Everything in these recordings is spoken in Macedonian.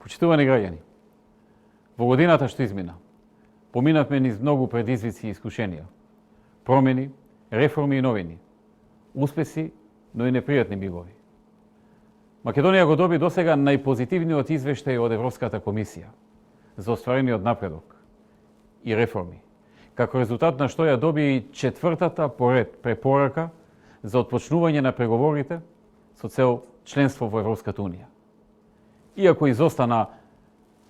Почитувани граѓани, во годината што измина, поминавме низ многу предизвици и искушенија, промени, реформи и новини, успеси, но и непријатни мигови. Македонија го доби досега најпозитивниот извештај од Европската комисија за остварениот напредок и реформи, како резултат на што ја доби и четвртата поред препорака за отпочнување на преговорите со цел членство во Европската унија. Иако изостана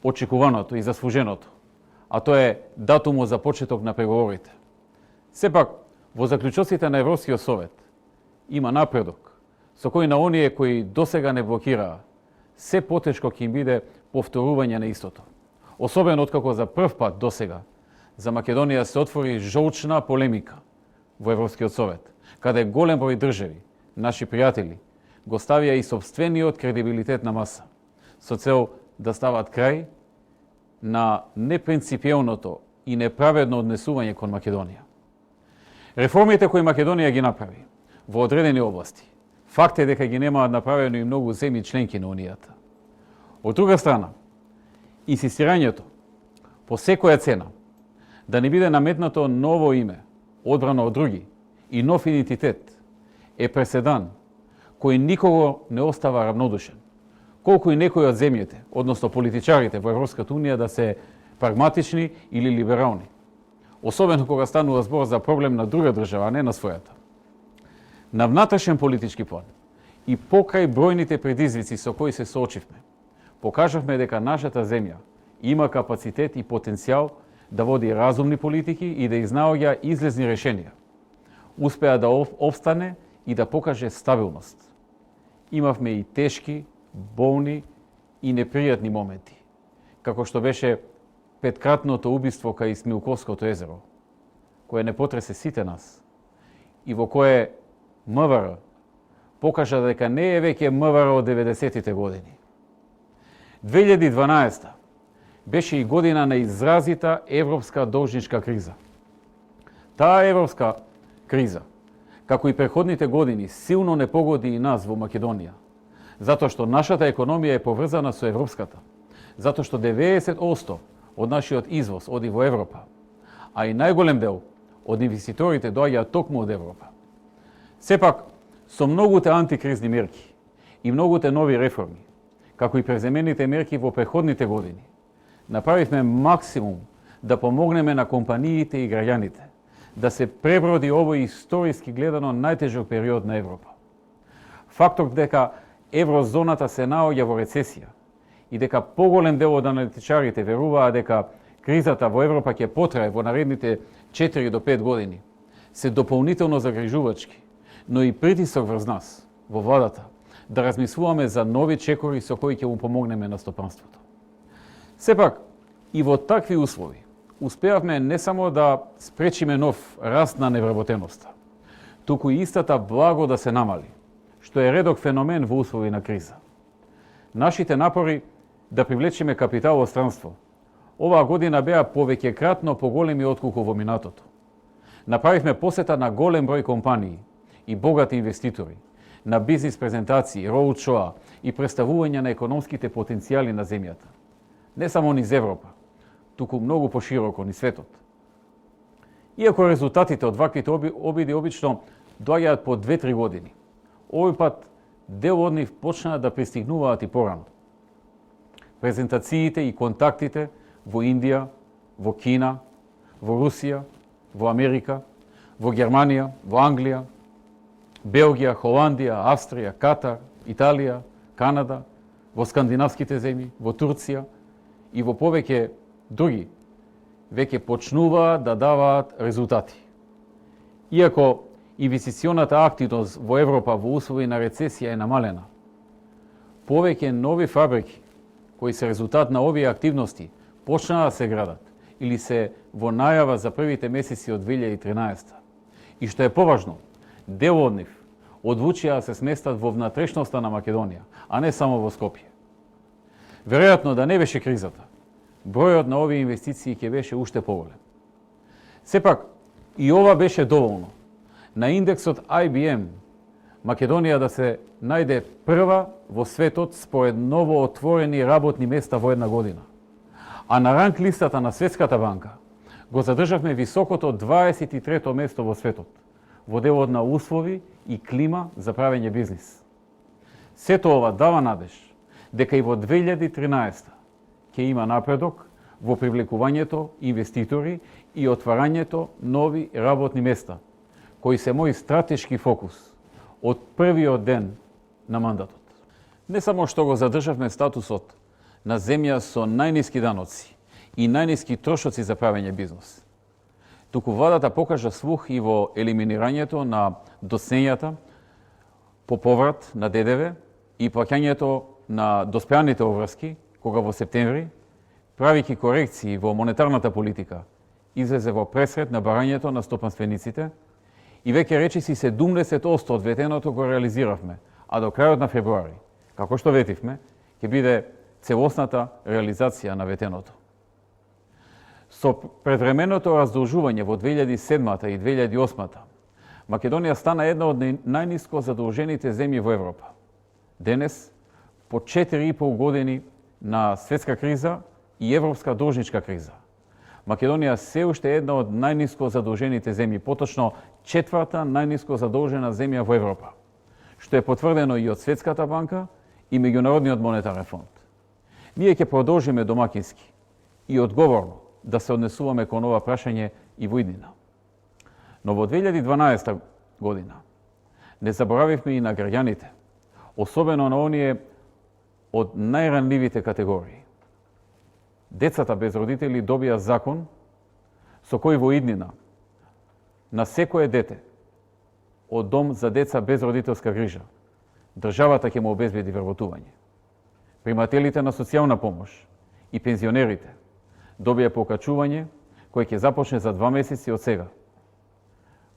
очекуваното и заслуженото, а тоа е датумот за почеток на преговорите, сепак во заклучоците на Европскиот совет има напредок со кој на оние кои досега не блокираа, се потешко ќе им биде повторување на истото. Особено откако за прв пат досега за Македонија се отвори жолчна полемика во Европскиот совет, каде голем број држави, наши пријатели, го ставија и собствениот кредибилитет на маса, со цел да стават крај на непринципиелното и неправедно однесување кон Македонија. Реформите кои Македонија ги направи во одредени области, факт е дека ги немаат направено и многу земји членки на Унијата. Од друга страна, инсистирањето по секоја цена да не биде наметнато ново име, одбрано од други, и нов идентитет, е преседан кој никого не остава равнодушен, колку и некои од земјите, односно политичарите во Европската унија да се прагматични или либерални, особено кога станува збор за проблем на друга држава, а не на својата. На внатрешен политички план и покрај бројните предизвици со кои се соочивме, покажавме дека нашата земја има капацитет и потенцијал да води разумни политики и да изнаоѓа излезни решенија. Успеа да опстане и да покаже стабилност. Имавме и тешки, болни и непријатни моменти, како што беше петкратното убиство кај Смилковското езеро, кое не потресе сите нас и во кое МВР покажа дека не е веќе МВР од 90-тите години. 2012 беше и година на изразита европска должничка криза. Таа европска криза, како и преходните години, силно не погоди и нас во Македонија, затоа што нашата економија е поврзана со европската, затоа што 90% од нашиот извоз оди во Европа, а и најголем дел од инвеститорите доаѓаат токму од Европа. Сепак, со многуте антикризни мерки и многуте нови реформи, како и преземените мерки во преходните години, направивме максимум да помогнеме на компаниите и граѓаните да се преброди овој историски гледано најтежок период на Европа. Фактот дека еврозоната се наоѓа во рецесија и дека поголем дел од аналитичарите веруваат дека кризата во Европа ќе потрае во наредните 4 до 5 години, се дополнително загрижувачки, но и притисок врз нас, во владата, да размислуваме за нови чекори со кои ќе му помогнеме на стопанството. Сепак, и во такви услови, успеавме не само да спречиме нов раст на невработеноста, туку и истата благо да се намали, што е редок феномен во услови на криза. Нашите напори да привлечиме капитал од странство оваа година беа повеќекратно поголеми отколку во минатото. Направивме посета на голем број компании и богати инвеститори, на бизнис презентации, роудшоа и представување на економските потенцијали на земјата. Не само низ Европа, туку многу пошироко низ светот. Иако резултатите од ваквите обиди обично доаѓаат по 2-3 години, овој пат дел од нив почнаа да пристигнуваат и порано. Презентациите и контактите во Индија, во Кина, во Русија, во Америка, во Германија, во Англија, Белгија, Холандија, Австрија, Катар, Италија, Канада, во скандинавските земји, во Турција и во повеќе други, веќе почнуваат да даваат резултати. Иако инвестиционата активност во Европа во услови на рецесија е намалена, повеќе нови фабрики кои се резултат на овие активности почнаа да се градат или се во најава за првите месеци од 2013. И што е поважно, дел од нив одлучија да се сместат во внатрешноста на Македонија, а не само во Скопје. Веројатно да не беше кризата, бројот на овие инвестиции ќе беше уште поголем. Сепак, и ова беше доволно. На индексот IBM Македонија да се најде прва во светот според ново отворени работни места во една година. А на ранг листата на Светската банка го задржавме високото 23-то место во светот, во делот на услови и клима за правење бизнис. Сето ова дава надеж дека и во 2013 ќе има напредок во привлекувањето инвеститори и отварањето нови работни места, кои се мој стратешки фокус од првиот ден на мандатот. Не само што го задржавме статусот на земја со најниски даноци и најниски трошоци за правење бизнес, туку владата покажа слух и во елиминирањето на доцнењата по поврат на ДДВ и плаќањето на доспеаните обврски, кога во септември, правики корекции во монетарната политика, излезе во пресред на барањето на стопанствениците и веќе речиси 70% од ветеното го реализиравме, а до крајот на февруари, како што ветивме, ќе биде целосната реализација на ветеното. Со предвременото раздолжување во 2007 и 2008 Македонија стана една од најниско задолжените земји во Европа. Денес, по 4,5 години на светска криза и европска должничка криза, Македонија се уште е една од најниско задолжените земји, поточно четврта најниско задолжена земја во Европа, што е потврдено и од Светската банка и Меѓународниот монетарен фонд. Ние ќе продолжиме домакински и одговорно да се однесуваме кон ова прашање и во иднина. Но во 2012 година не заборавивме и на граѓаните, особено на оние од најранливите категории. Децата без родители добија закон со кој во иднина на секое дете од дом за деца без родителска грижа државата ќе му обезбеди вработување. Примателите на социјална помош и пензионерите добија покачување кој ќе започне за 2 месеци од сега.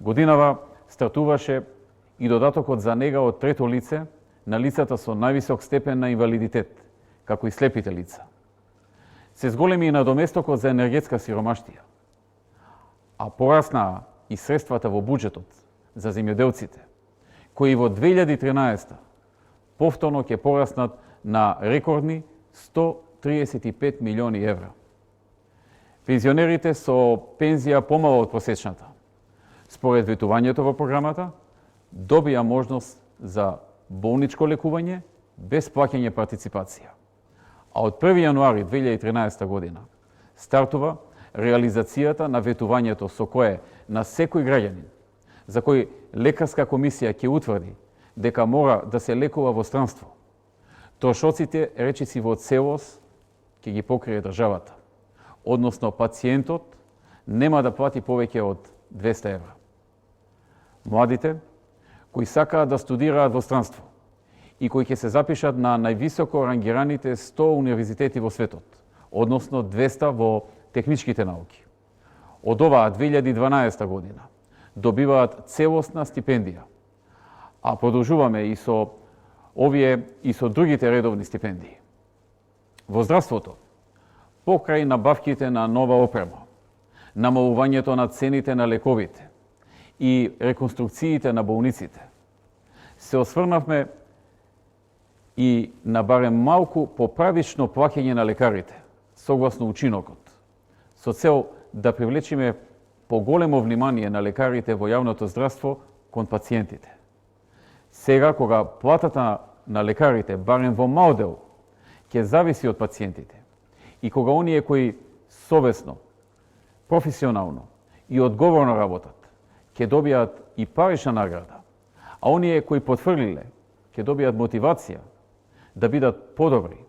Годинава стартуваше и додатокот за нега од трето лице на лицата со највисок степен на инвалидитет, како и слепите лица. Се зголеми и надоместокот за енергетска сиромаштија, а пораснаа и средствата во буџетот за земјоделците, кои во 2013 повторно ќе пораснат на рекордни 135 милиони евра. Пензионерите со пензија помала од просечната, според ветувањето во програмата, добија можност за болничко лекување без плаќање партиципација. А од 1 јануари 2013 година стартува реализацијата на ветувањето со кое на секој граѓанин, за кој лекарска комисија ќе утврди дека мора да се лекува во странство, трошоците речиси во целост ќе ги покрие државата, односно пациентот нема да плати повеќе од 200 евра. Младите, кои сакаат да студираат во странство и кои ќе се запишат на највисоко рангираните 100 универзитети во светот, односно 200 во техничките науки, од оваа 2012 година добиваат целосна стипендија, а продолжуваме и со овие и со другите редовни стипендии. Во здравството, покрај набавките на нова опрема, намалувањето на цените на лековите и реконструкциите на болниците, се осврнавме и на барем малку поправично плаќање на лекарите, согласно учинокот, со цел да привлечиме поголемо внимание на лекарите во јавното здравство кон пациентите. Сега, кога платата на лекарите, барем во мал дел, ќе зависи од пациентите и кога оние кои совесно, професионално и одговорно работат, ќе добијат и парична награда, а оние кои потврлиле ќе добијат мотивација да бидат подобри,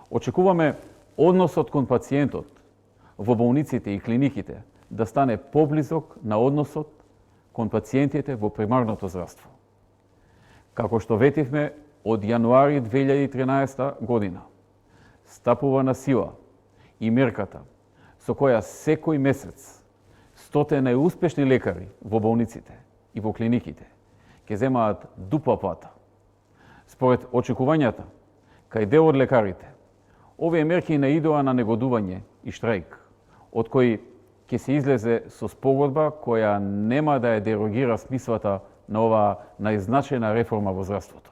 очекуваме односот кон пациентот во болниците и клиниките да стане поблизок на односот кон пациентите во примарното здравство. Како што ветивме од јануари 2013 година, стапува на сила и мерката со која секој месец 100 најуспешни лекари во болниците и во клиниките ќе земаат дупла плата. Според очекувањата, кај дел од лекарите, овие мерки наидоа на негодување и штрајк, од кој ќе се излезе со спогодба која нема да ја дерогира смислата на оваа најзначајна реформа во здравството.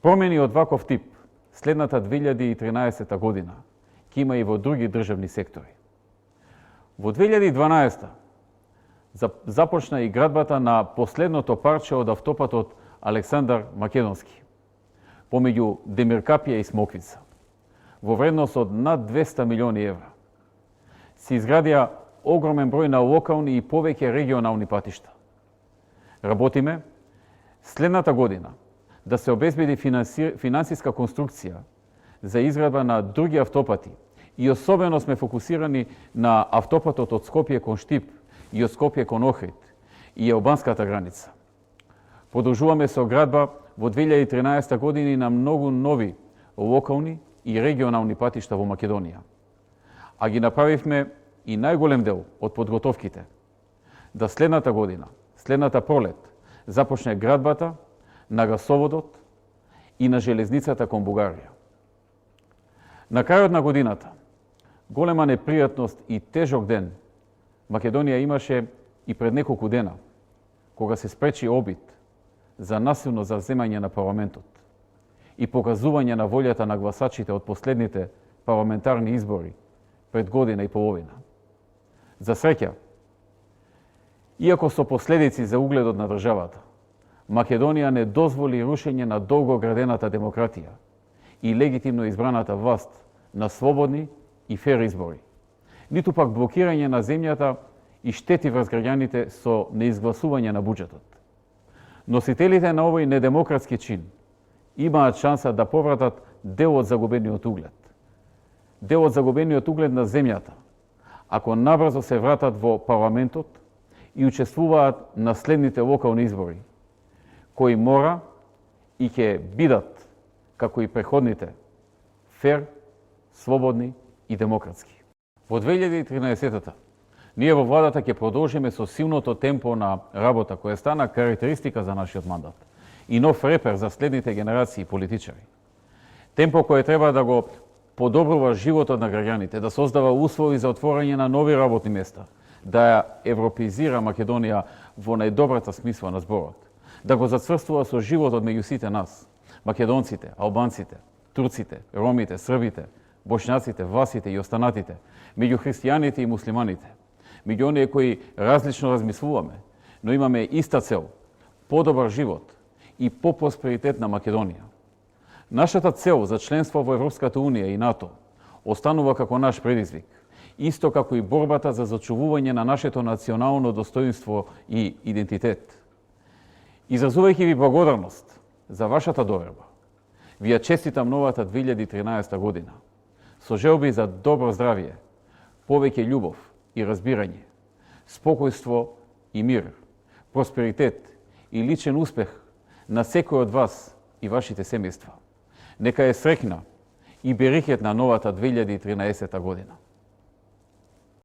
Промени од ваков тип следната 2013 година ќе има и во други државни сектори. Во 2012 започна и градбата на последното парче од автопатот Александар Македонски, помеѓу Демиркапија и Смоквица, во вредност од над 200 милиони евра. Се изградија огромен број на локални и повеќе регионални патишта. Работиме следната година да се обезбеди финансиска конструкција за изградба на други автопати и особено сме фокусирани на автопатот од Скопје кон Штип и од Скопје кон Охрид и албанската граница. Продолжуваме со градба во 2013 година на многу нови локални и регионални патишта во Македонија. А ги направивме и најголем дел од подготовките да следната година, следната пролет, започне градбата на гасоводот и на железницата кон Бугарија. На крајот на годината, голема непријатност и тежок ден Македонија имаше и пред неколку дена, кога се спречи обид за насилно завземање на парламентот и показување на волјата на гласачите од последните парламентарни избори пред година и половина. За среќа, иако со последици за угледот на државата, Македонија не дозволи рушење на долго градената демократија и легитимно избраната власт на слободни и фер избори, ниту пак блокирање на земјата и штети врз граѓаните со неизгласување на буџетот. Носителите на овој недемократски чин имаат шанса да повратат дел од загубениот углед. Дел од загубениот углед на земјата, ако набрзо се вратат во парламентот и учествуваат на следните локални избори, кои мора и ќе бидат, како и преходните, фер, слободни и демократски. Во 2013-та, ние во владата ќе продолжиме со силното темпо на работа која стана карактеристика за нашиот мандат и нов репер за следните генерации политичари. Темпо кој треба да го подобрува животот на граѓаните, да создава услови за отворање на нови работни места, да ја европеизира Македонија во најдобрата смисла на зборот, да го зацврстува со животот меѓу сите нас, македонците, албанците, турците, ромите, србите, бошњаците, власите и останатите, меѓу христијаните и муслиманите, меѓу оние кои различно размислуваме, но имаме иста цел, подобар живот и по-просперитет на Македонија. Нашата цел за членство во Европската Унија и НАТО останува како наш предизвик, исто како и борбата за зачувување на нашето национално достоинство и идентитет. Изразувајќи ви благодарност за вашата доверба, ви ја честитам новата 2013 година, со желби за добро здравје, повеќе љубов и разбирање, спокојство и мир, просперитет и личен успех на секој од вас и вашите семејства. Нека е среќна и берекетна новата 2013 година.